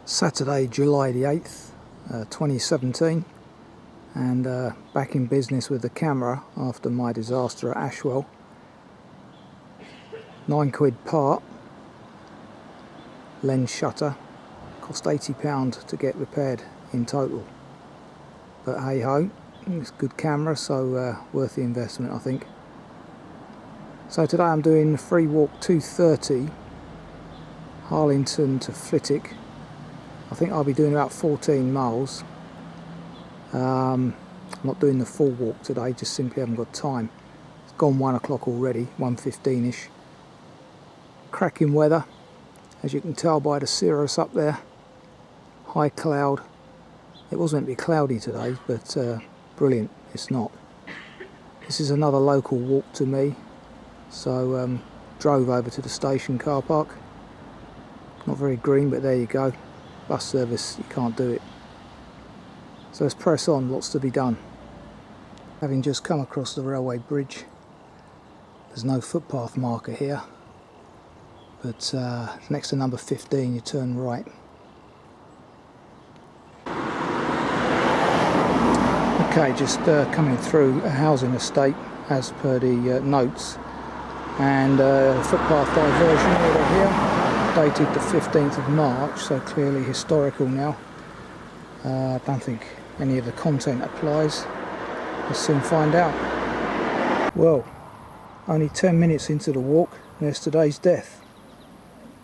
Saturday, July the 8th, 2017, and back in business with the camera after my disaster at Ashwell. £9 part, lens shutter, cost £80 to get repaired in total. But hey ho, it's a good camera, so worth the investment, I think. So today I'm doing swcwalk230, Harlington to Flitwick. I think I'll be doing about 14 miles. I'm not doing the full walk today, just simply haven't got time. It's gone 1 o'clock already, 1:15ish. Cracking weather, as you can tell by the cirrus up there. High cloud. It was meant to be cloudy today, but brilliant, it's not. This is another local walk to me, so drove over to the station car park. Not very green, but there you go. Bus service, you can't do it. So let's press on, lots to be done. Having just come across the railway bridge, there's no footpath marker here, but next to number 15 you turn right. Okay, just coming through a housing estate as per the notes, and footpath diversion over here, dated the 15th of March, so clearly historical now. I don't think any of the content applies. We'll soon find out. Well, only 10 minutes into the walk, there's today's death.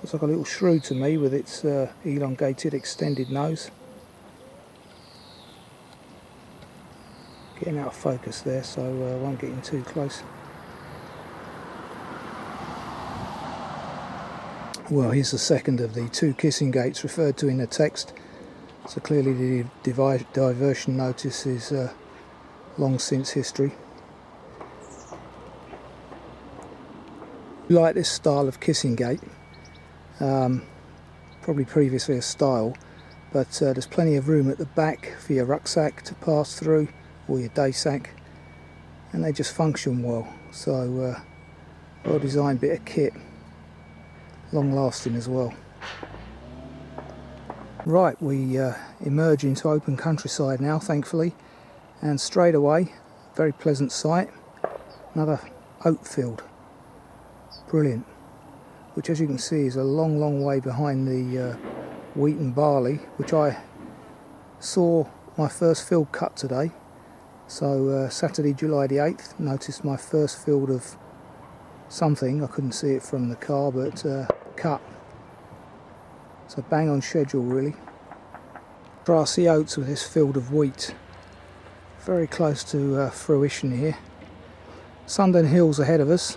Looks like a little shrew to me with its elongated, extended nose. Getting out of focus there, so I won't get in too close. Well, here's the second of the 2 kissing gates referred to in the text. So clearly the diversion notice is long since history. I like this style of kissing gate. Probably previously a style, but there's plenty of room at the back for your rucksack to pass through, or your day sack, and they just function well. So well designed bit of kit, long lasting as well. Right, we emerge into open countryside now, thankfully, and straight away, very pleasant sight, another oat field. Brilliant. Which, as you can see, is a long way behind the wheat and barley, which I saw my first field cut today. So Saturday, July the 8th, noticed my first field of something. I couldn't see it from the car, but cut. So bang on schedule, really. Grassy oats with this field of wheat. Very close to fruition here. Sundon Hills ahead of us.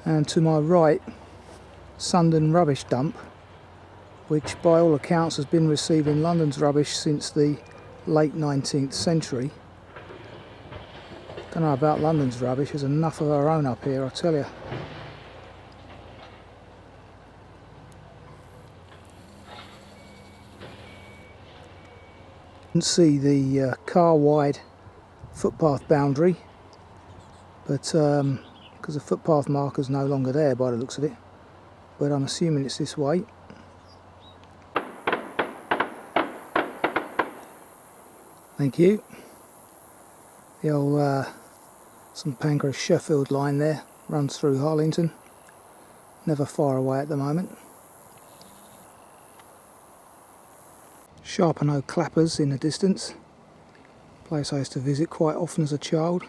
And to my right, Sundon rubbish dump, which by all accounts has been receiving London's rubbish since the late 19th century. Don't know about London's rubbish, there's enough of our own up here, I tell you. You can see the car wide footpath boundary, but because the footpath marker's no longer there by the looks of it, but I'm assuming it's this way. Thank you. The old St Pancras Sheffield line there runs through Harlington, never far away at the moment. Sharpenhoe Clappers in the distance, place I used to visit quite often as a child.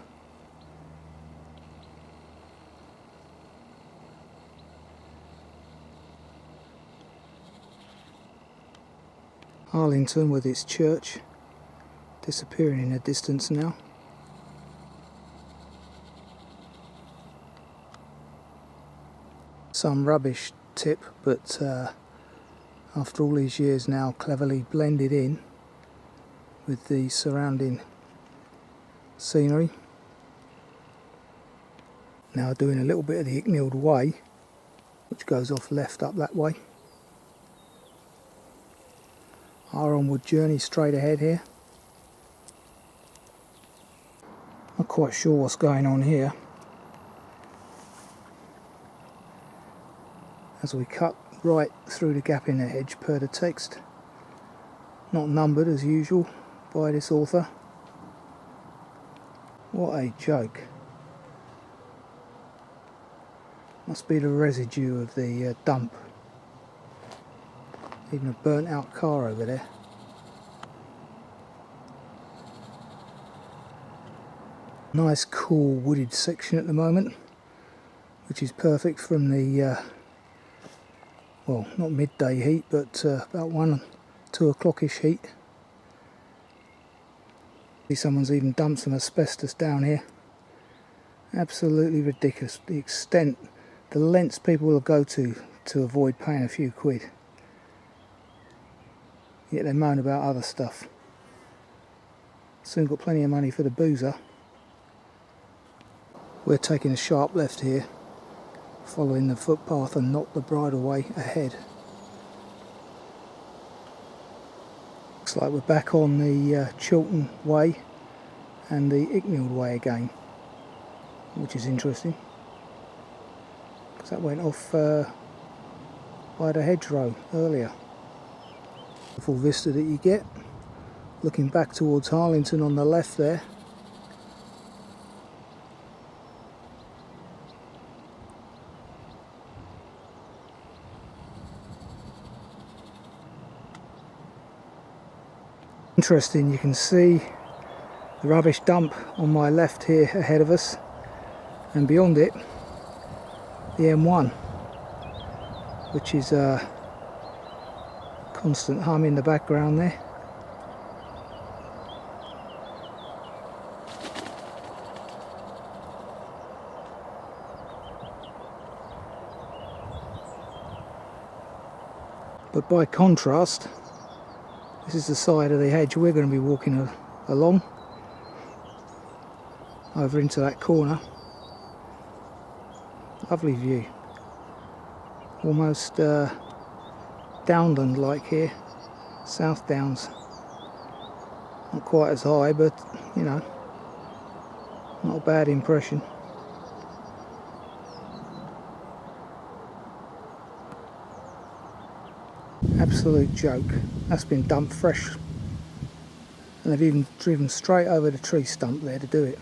Harlington with its church disappearing in the distance now. Some rubbish tip, but after all these years now cleverly blended in with the surrounding scenery. Now doing a little bit of the Icknield Way, which goes off left up that way. Our onward journey straight ahead here. Not quite sure what's going on here. As we cut right through the gap in the hedge per the text. Not numbered as usual by this author. What a joke. Must be the residue of the dump. Even a burnt out car over there. Nice cool wooded section at the moment, which is perfect from the well, not midday heat, but about 1-2 o'clock-ish heat. Someone's even dumped some asbestos down here. Absolutely ridiculous. The extent, the lengths people will go to avoid paying a few quid. Yet they moan about other stuff. Soon got plenty of money for the boozer. We're taking a sharp left here, following the footpath and not the bridleway ahead. Looks like we're back on the Chiltern Way and the Icknield Way again, which is interesting, because that went off by the hedgerow earlier. The full vista that you get, looking back towards Harlington on the left there. Interesting, you can see the rubbish dump on my left here ahead of us, and beyond it the M1, which is a constant hum in the background there. But by contrast, this is the side of the hedge we're going to be walking along, over into that corner. Lovely view, almost downland like here, South Downs. Not quite as high, but you know, not a bad impression. Absolute joke. That's been dumped fresh, and they've even driven straight over the tree stump there to do it.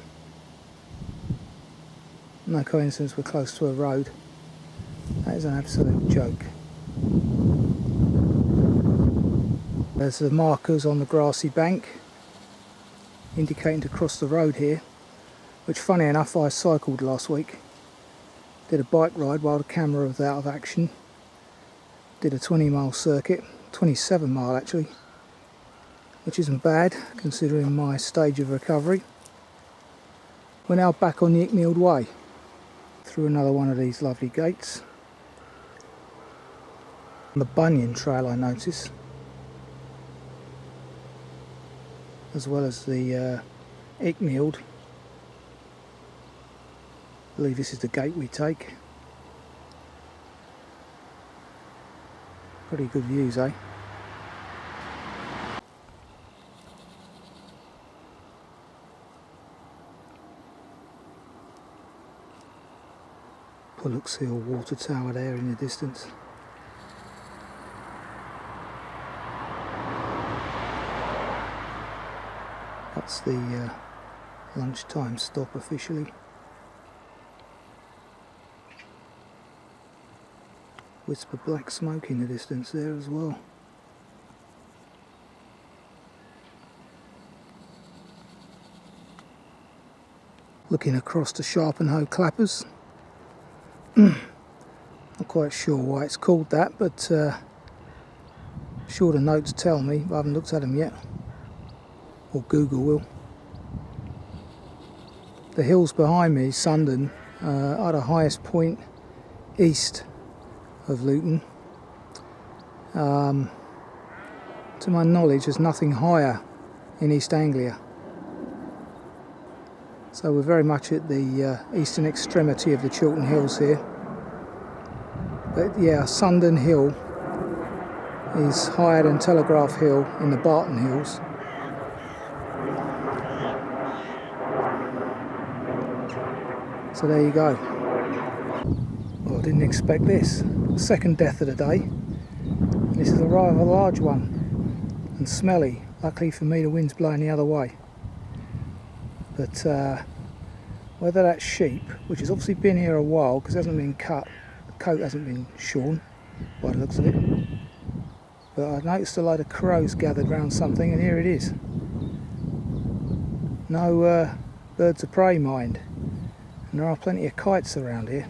No coincidence we're close to a road. That is an absolute joke. There's the markers on the grassy bank indicating to cross the road here, which funny enough I cycled last week. Did a bike ride while the camera was out of action. Did a 20-mile circuit, 27 mile actually, which isn't bad considering my stage of recovery. We're now back on the Icknield Way, through another one of these lovely gates. The Bunyan Trail I notice, as well as the Icknield. I believe this is the gate we take. Pretty good views, eh? Pulloxhill water tower there in the distance. That's the lunchtime stop officially. Wisp of black smoke in the distance there as well. Looking across to Sharpenhoe Clappers. Not quite sure why it's called that, but sure the notes tell me, but I haven't looked at them yet. Or Google will. The hills behind me, Sundon, are the highest point east of Luton. To my knowledge, there's nothing higher in East Anglia. So we're very much at the eastern extremity of the Chiltern Hills here. But yeah, Sundon Hill is higher than Telegraph Hill in the Barton Hills. So there you go. Well, I didn't expect this. Second death of the day. This is a rather large one and smelly. Luckily for me the wind's blowing the other way. But whether that's sheep, which has obviously been here a while because it hasn't been cut, the coat hasn't been shorn by the looks of it. But I noticed a load of crows gathered round something, and here it is. No birds of prey, mind. And there are plenty of kites around here.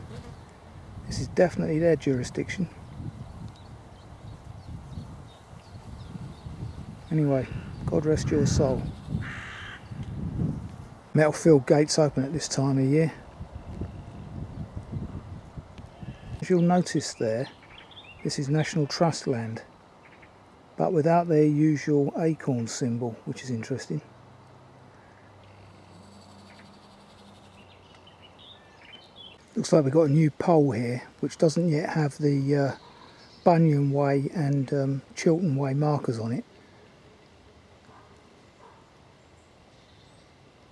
This is definitely their jurisdiction. Anyway, God rest your soul. Metal filled gates open at this time of year. As you'll notice there, this is National Trust land, but without their usual acorn symbol, which is interesting. Looks like we've got a new pole here, which doesn't yet have the Bunyan Way and Chiltern Way markers on it.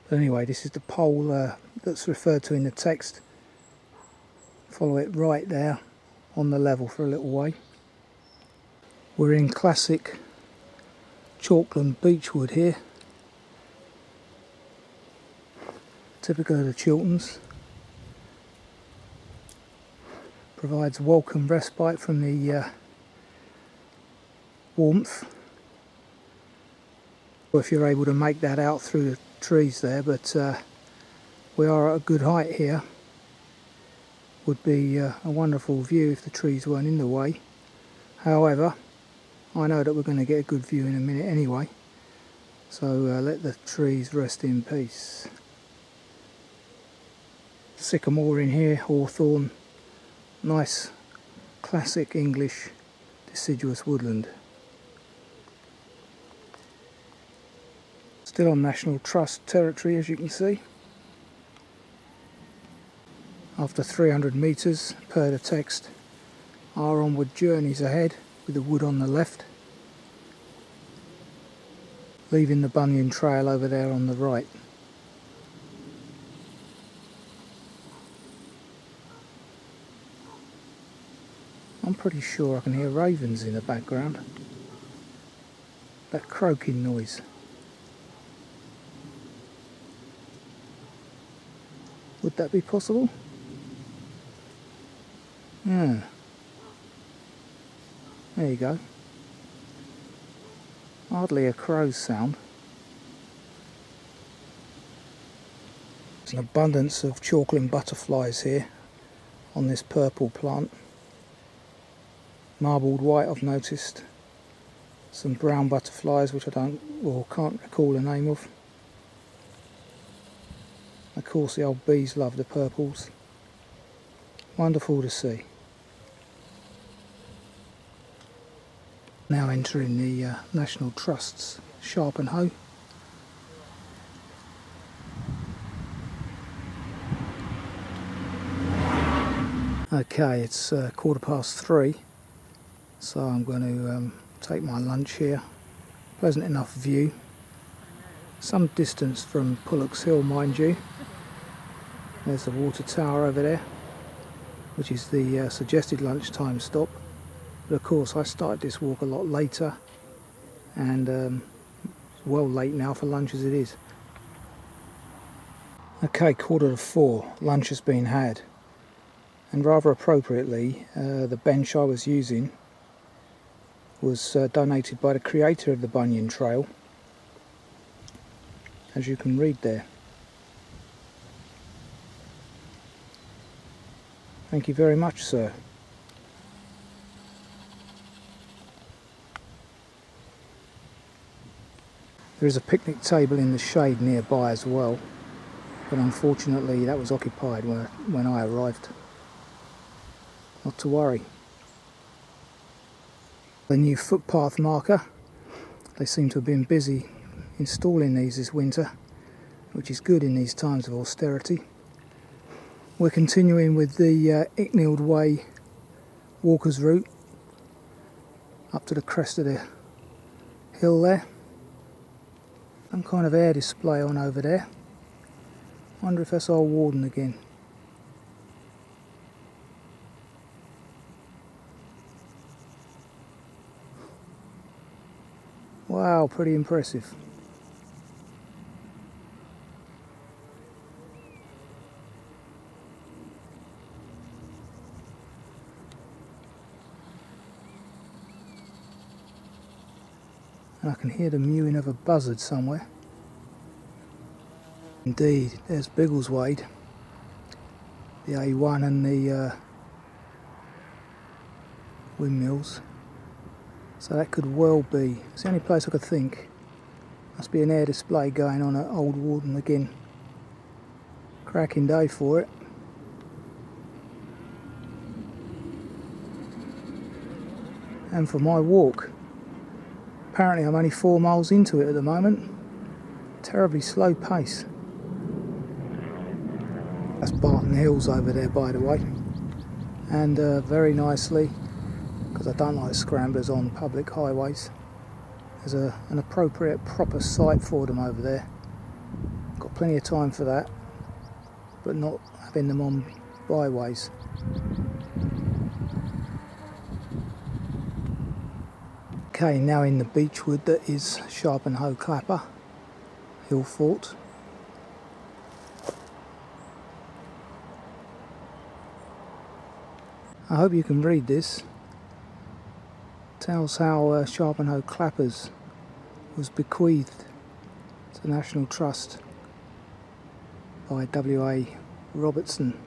But anyway, this is the pole that's referred to in the text. Follow it right there on the level for a little way. We're in classic chalkland beechwood here, typical of the Chilterns. Provides welcome respite from the warmth, if you're able to make that out through the trees there, but we are at a good height here. Would be a wonderful view if the trees weren't in the way. However, I know that we're going to get a good view in a minute anyway, so let the trees rest in peace. Sycamore in here, hawthorn, nice classic English deciduous woodland. Still on National Trust territory, as you can see. After 300 metres per the text, our onward journeys ahead with the wood on the left, leaving the Bunyan Trail over there on the right. I'm pretty sure I can hear ravens in the background. That croaking noise. Would that be possible? Yeah. There you go. Hardly a crow's sound. There's an abundance of chalkland butterflies here on this purple plant. Marbled white I've noticed. Some brown butterflies which I can't recall the name of. Of course the old bees love the purples. Wonderful to see. Now entering the National Trust's Sharpenhoe. Okay, it's 3:15, so I'm going to take my lunch here. Pleasant enough view. Some distance from Pulloxhill, mind you. There's the water tower over there, which is the suggested lunchtime stop. But of course I started this walk a lot later, and well late now for lunch as it is. Okay, 4:45, lunch has been had, and rather appropriately the bench I was using was donated by the creator of the Bunyan Trail, as you can read there. Thank you very much, sir. There is a picnic table in the shade nearby as well, but unfortunately that was occupied when I arrived. Not to worry. The new footpath marker, they seem to have been busy installing these this winter, which is good in these times of austerity. We're continuing with the Icknield Way walkers route up to the crest of the hill there. Some kind of air display on over there. Wonder if that's our warden again. Wow, pretty impressive. And I can hear the mewing of a buzzard somewhere. Indeed, there's Biggleswade, the A1 and the windmills. So that could well be, it's the only place I could think. Must be an air display going on at Old Warden again. Cracking day for it. And for my walk. Apparently I'm only 4 miles into it at the moment. Terribly slow pace. That's Barton Hills over there, by the way. And very nicely, because I don't like scramblers on public highways, there's an appropriate proper site for them over there. Got plenty of time for that, but not having them on byways. Okay, now in the beechwood that is Sharpenhoe Clapper, Hill Fort. I hope you can read this. It tells how Sharpenhoe Clappers was bequeathed to the National Trust by W.A. Robertson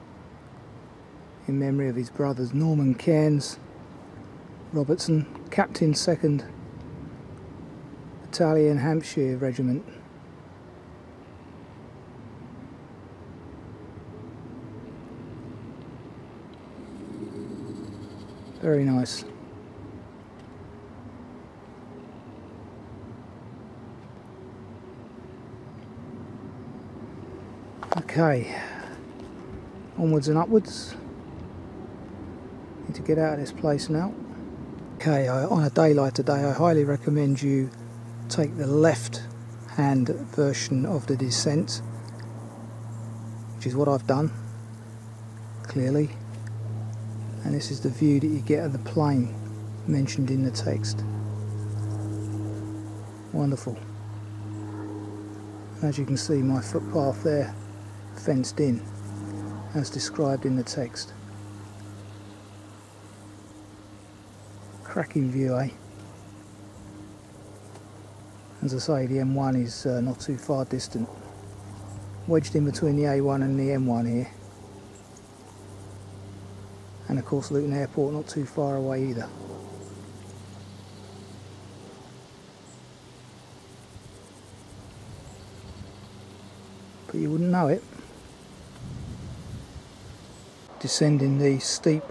in memory of his brothers Norman Cairns Robertson, Captain 2nd Battalion Hampshire Regiment. Very nice. Okay, onwards and upwards. Need to get out of this place now. Okay, on a day like today, I highly recommend you take the left hand version of the descent, which is what I've done, clearly. And this is the view that you get of the plain mentioned in the text. Wonderful. As you can see, my footpath there fenced in as described in the text. Cracking view, eh? As I say, the M1 is not too far distant. Wedged in between the A1 and the M1 here. And of course Luton Airport not too far away either. But you wouldn't know it. Descending the steep,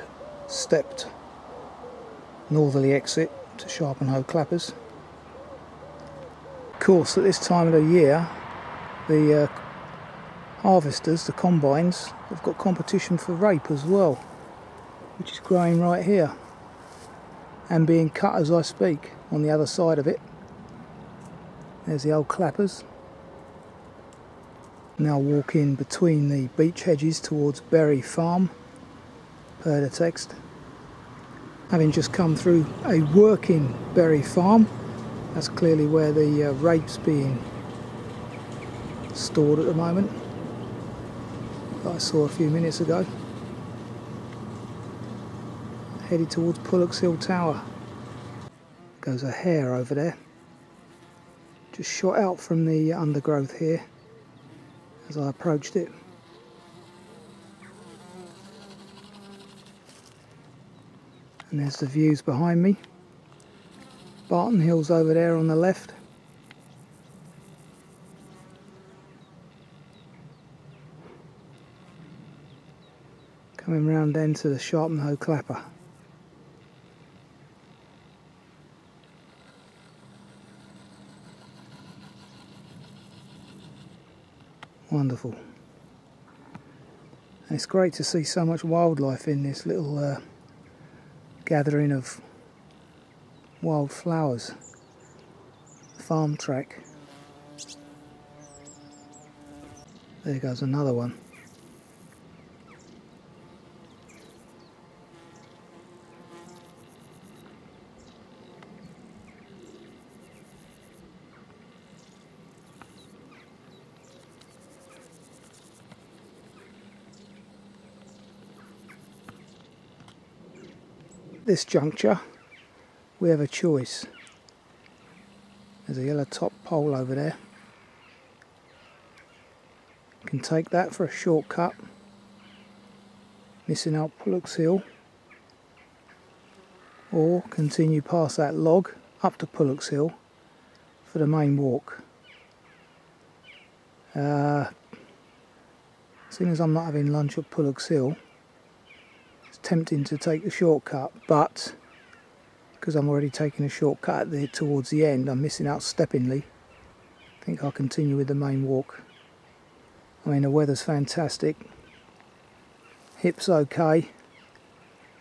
stepped northerly exit to Sharpenhoe Clappers. Of course, at this time of the year, the harvesters, the combines, have got competition for rape as well, which is growing right here and being cut as I speak on the other side of it. There's the old clappers. Now walking between the beech hedges towards Berry Farm, per the text. Having just come through a working berry farm, that's clearly where the rape's being stored at the moment, that I saw a few minutes ago. Headed towards Pulloxhill Tower. Goes a hare over there. Just shot out from the undergrowth here as I approached it. And there's the views behind me. Barton Hills over there on the left. Coming round then to the Sharpenhoe Clapper. Wonderful. And it's great to see so much wildlife in this little gathering of wild flowers. Farm track. There goes another one. this juncture we have a choice. There's a yellow top pole over there. Can take that for a shortcut, missing out Pulloxhill, or continue past that log up to Pulloxhill for the main walk. Seeing as I'm not having lunch at Pulloxhill, it's tempting to take the shortcut, but because I'm already taking a shortcut there towards the end, I'm missing out Steppingley. I think I'll continue with the main walk. I mean, the weather's fantastic, hip's okay,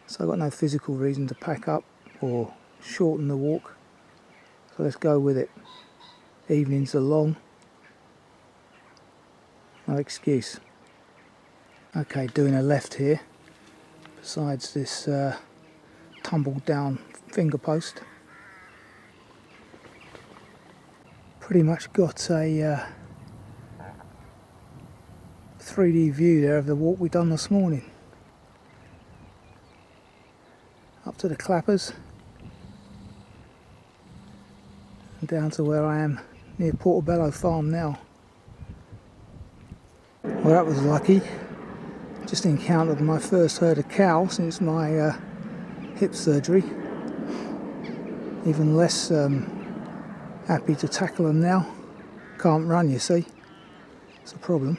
so I've got no physical reason to pack up or shorten the walk, so let's go with it. Evenings are long, no excuse. Okay, doing a left here, besides this tumbled down finger post. Pretty much got a 3D view there of the walk we done this morning. Up to the Clappers and down to where I am near Portobello Farm now. Well, that was lucky. Just encountered my first herd of cow since my hip surgery. Even less happy to tackle them now. Can't run, you see. It's a problem.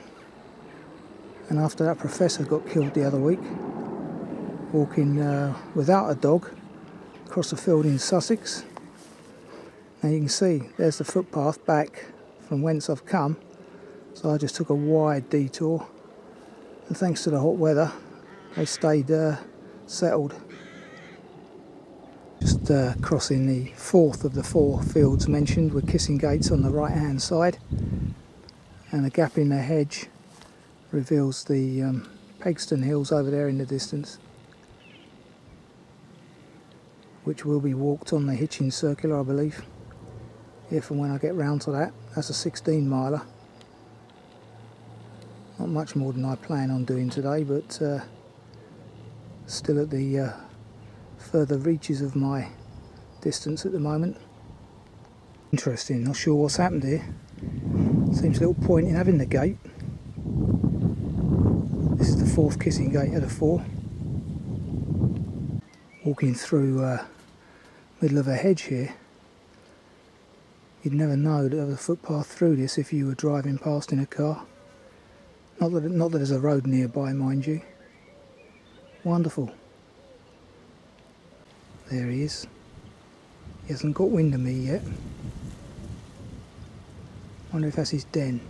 And after that professor got killed the other week, walking without a dog across the field in Sussex. Now you can see there's the footpath back from whence I've come, so I just took a wide detour, and thanks to the hot weather they stayed settled. Just crossing the fourth of the 4 fields mentioned with kissing gates on the right hand side, and a gap in the hedge reveals the Pegsdon Hills over there in the distance, which will be walked on the hitching circular, I believe, if and when I get round to that. That's a 16 miler. Not much more than I plan on doing today, but still at the further reaches of my distance at the moment. Interesting, not sure what's happened here. Seems a little point in having the gate. This is the 4th kissing gate out of 4. Walking through middle of a hedge here. You'd never know that there was a footpath through this if you were driving past in a car. Not that there's a road nearby, mind you. Wonderful. There he is. He hasn't got wind of me yet. Wonder if that's his den.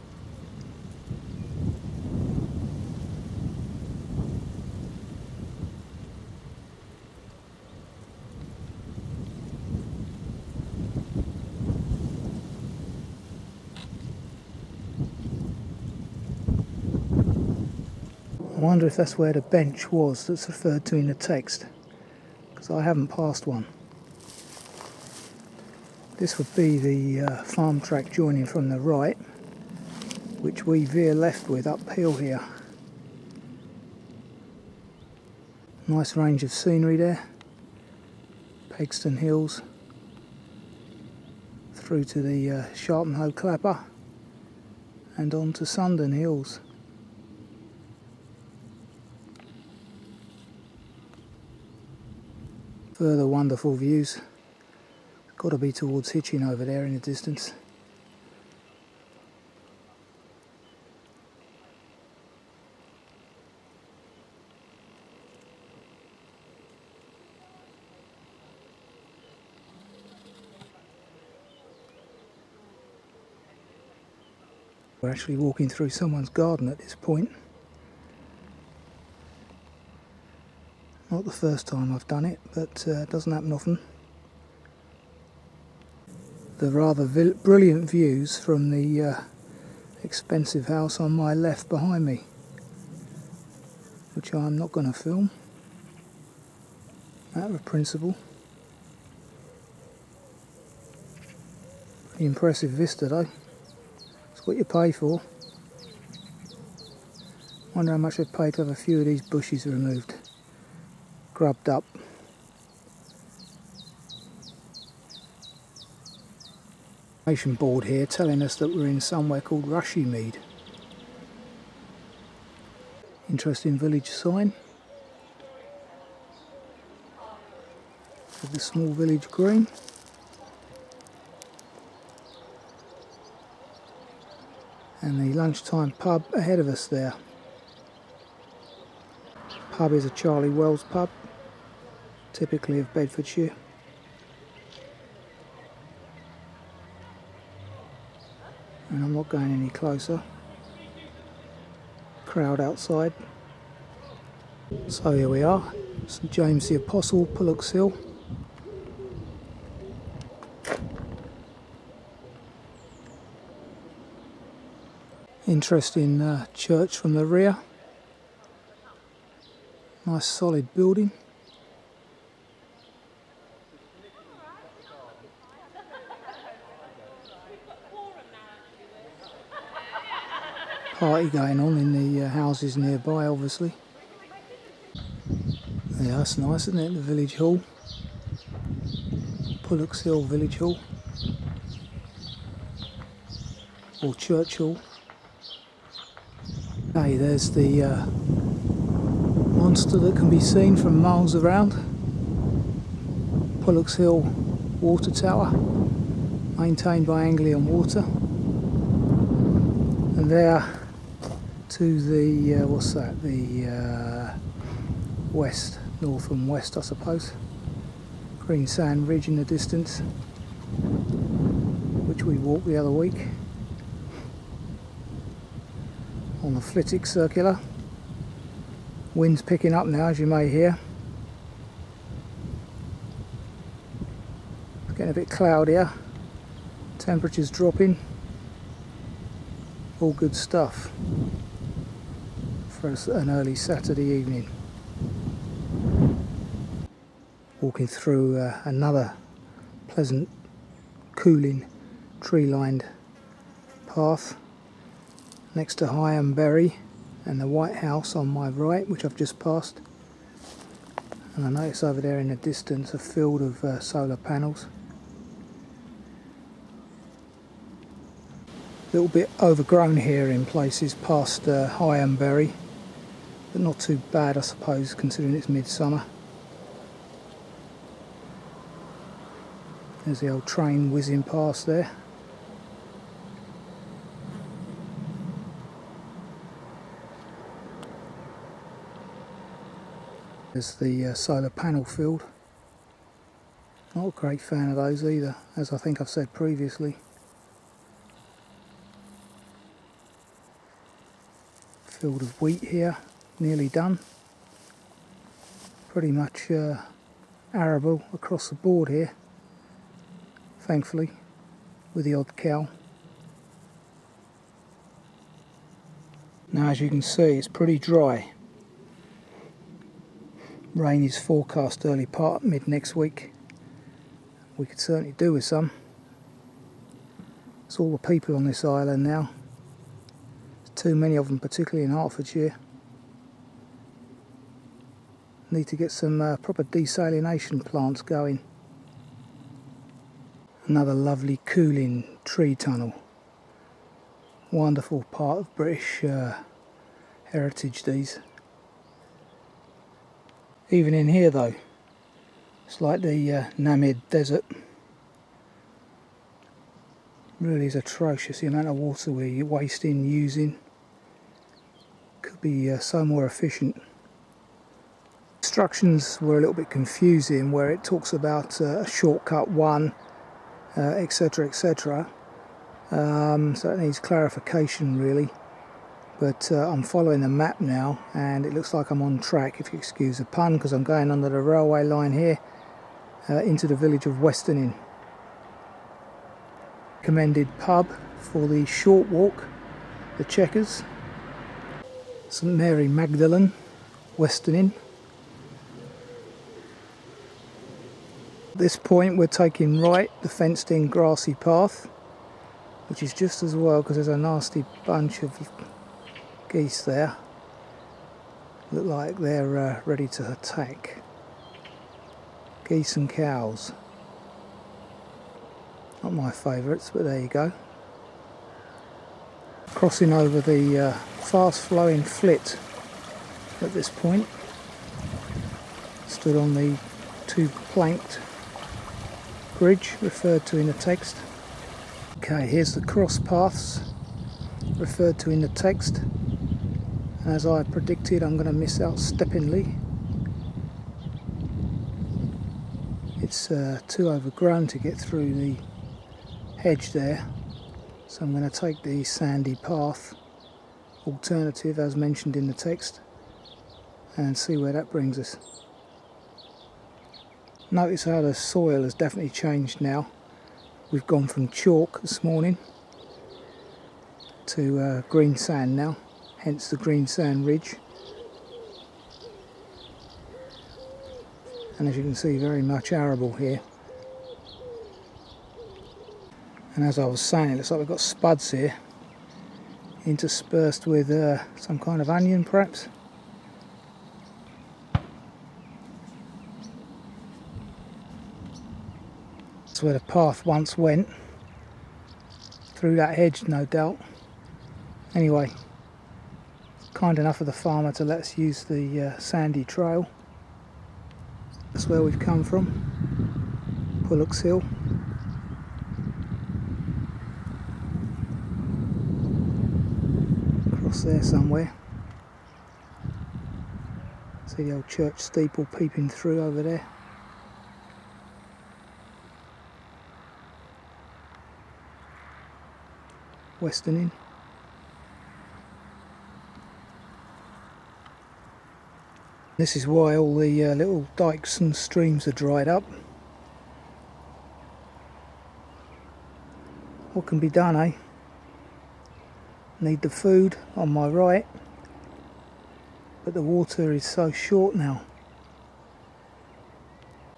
I wonder if that's where the bench was that's referred to in the text, because I haven't passed one. This would be the farm track joining from the right, which we veer left with uphill here. Nice range of scenery there. Pegsdon Hills, through to the Sharpenhoe Clapper, and on to Sundon Hills. Further wonderful views. Got to be towards Hitchin over there in the distance. We're actually walking through someone's garden at this point. Not the first time I've done it, but it doesn't happen often. The rather brilliant views from the expensive house on my left behind me, which I'm not going to film, out of principle. Pretty impressive vista though. It's what you pay for. Wonder how much I'd pay to have a few of these bushes removed, grubbed up. Information board here telling us that we're in somewhere called Rushmead. Interesting village sign with the small village green. And the lunchtime pub ahead of us there. Pub is a Charlie Wells pub, typically of Bedfordshire. And I'm not going any closer. Crowd outside. So here we are, St James the Apostle, Pulloxhill. Interesting church from the rear. Nice solid building. Party going on in the houses nearby, obviously. Yeah, that's nice, isn't it? The village hall. Pulloxhill Village Hall. Or Church Hall. Hey, there's the monster that can be seen from miles around. Pulloxhill Water Tower, maintained by Anglian Water. And there to the, what's that, the west, north and west I suppose. Green Sand Ridge in the distance, which we walked the other week. On the Flitwick circular. Wind's picking up now, as you may hear. It's getting a bit cloudier. Temperature's dropping. All good stuff for an early Saturday evening. Walking through another pleasant, cooling, tree-lined path next to Higham and the White House on my right, which I've just passed. And I notice over there in the distance a field of solar panels. A little bit overgrown here in places past Higham, but not too bad I suppose considering it's midsummer. There's the old train whizzing past there. There's the solar panel field. Not a great fan of those either, as I think I've said previously. Field of wheat here, nearly done. Pretty much arable across the board here, thankfully, with the odd cow. Now as you can see, it's pretty dry. Rain is forecast early part, mid next week. We could certainly do with some. It's all the people on this island now. There's too many of them, particularly in Hertfordshire. Need to get some proper desalination plants going. Another lovely cooling tree tunnel. Wonderful part of British heritage, these. Even in here though, it's like the Namib desert. Really is atrocious the amount of water we're wasting, using. Could be so more efficient. Instructions were a little bit confusing where it talks about a shortcut 1, etc, etc. So it needs clarification really. But I'm following the map now and it looks like I'm on track, if you excuse the pun, because I'm going under the railway line here into the village of Westoning. Recommended pub for the short walk, the Checkers. St Mary Magdalene, Westoning. At this point we're taking right the fenced in grassy path, which is just as well because there's a nasty bunch of geese there. Look like they're ready to attack. Geese and cows. Not my favourites, but there you go. Crossing over the fast flowing Flit at this point. Stood on the 2 planked bridge referred to in the text. Okay, here's the cross paths referred to in the text. And as I predicted, I'm going to miss out Steppingley. It's too overgrown to get through the hedge there, so I'm going to take the sandy path alternative as mentioned in the text and see where that brings us. Notice how the soil has definitely changed now. We've gone from chalk this morning to green sand now, hence the green sand ridge. And as you can see, very much arable here. And as I was saying, it looks like we've got spuds here, interspersed with some kind of onion perhaps. That's where the path once went, through that hedge no doubt. Anyway, kind enough of the farmer to let us use the sandy trail. That's where we've come from, Pulloxhill. Across there somewhere. See the old church steeple peeping through over there. Westoning. This is why all the little dikes and streams are dried up. What can be done, eh? Need the food on my right, but the water is so short now.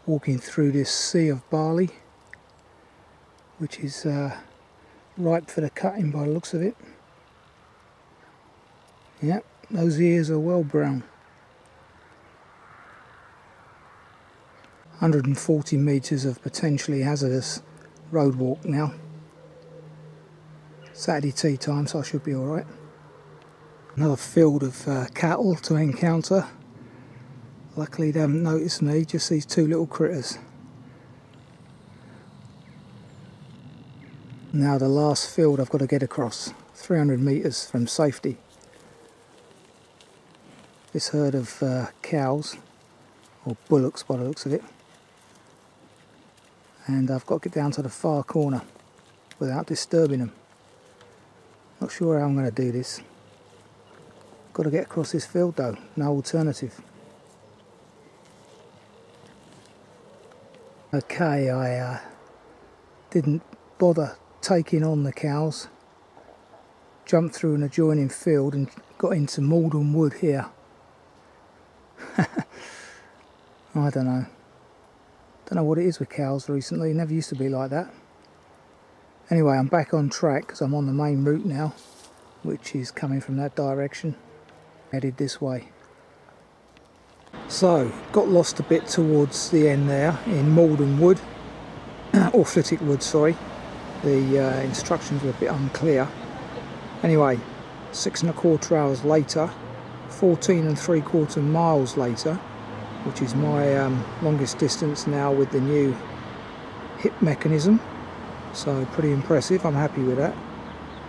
Walking through this sea of barley, which is ripe for the cutting by the looks of it. Yep, those ears are well brown. 140 metres of potentially hazardous road walk now. Saturday tea time, so I should be alright. Another field of cattle to encounter. Luckily they haven't noticed me, just these 2 little critters. Now the last field I've got to get across, 300 metres from safety. This herd of cows, or bullocks by the looks of it. And I've got to get down to the far corner without disturbing them. Not sure how I'm going to do this. Got to get across this field though, no alternative. Okay, I didn't bother taking on the cows. Jumped through an adjoining field and got into Sundon Wood here. I don't know. Don't know what it is with cows recently, never used to be like that. Anyway, I'm back on track because I'm on the main route now, which is coming from that direction, headed this way. So, got lost a bit towards the end there in Sundon Wood, or Flitwick Wood, sorry. The instructions were a bit unclear. Anyway, 6¼ hours later, 14 3/4 miles later, which is my longest distance now with the new hip mechanism, so pretty impressive. I'm happy with that.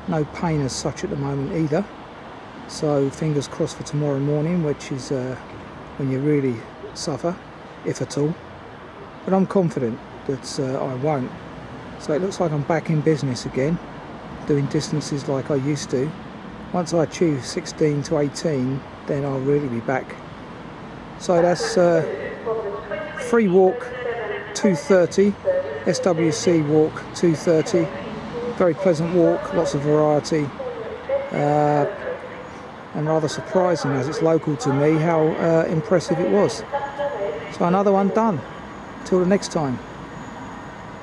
No pain as such at the moment either, so fingers crossed for tomorrow morning, which is when you really suffer, if at all, but I'm confident that I won't. So it looks like I'm back in business again, doing distances like I used to. Once I achieve 16 to 18, then I'll really be back. So that's free walk 230, SWC walk 230. Very pleasant walk, lots of variety, and rather surprising as it's local to me how impressive it was. So another one done. Till the next time.